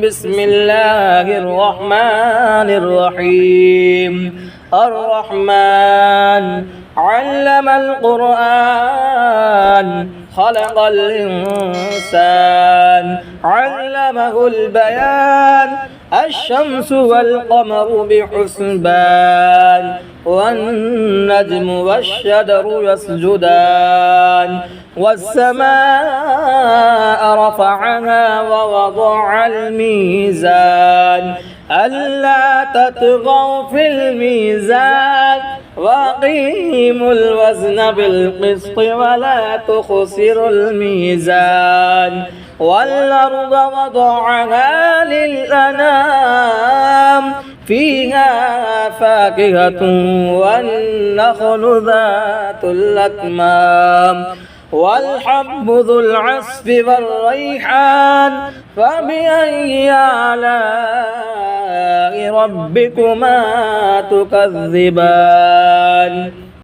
بسم الله الرحمن الرحيم الرحمن علم القرآن خلق الإنسان علمه البيان الشمس والقمر بحسبان والنجم والشجر يسجدان والسماء رفعها ووضع الميزان ألا تطغوا في الميزان وأقيموا الوزن بالقسط ولا تخسروا الميزان والأرض وضعها للأنام فيها فاكهة والنخل ذات الأكمام والحب ذو العصف والريحان فبأي آلاء ربكما تكذبان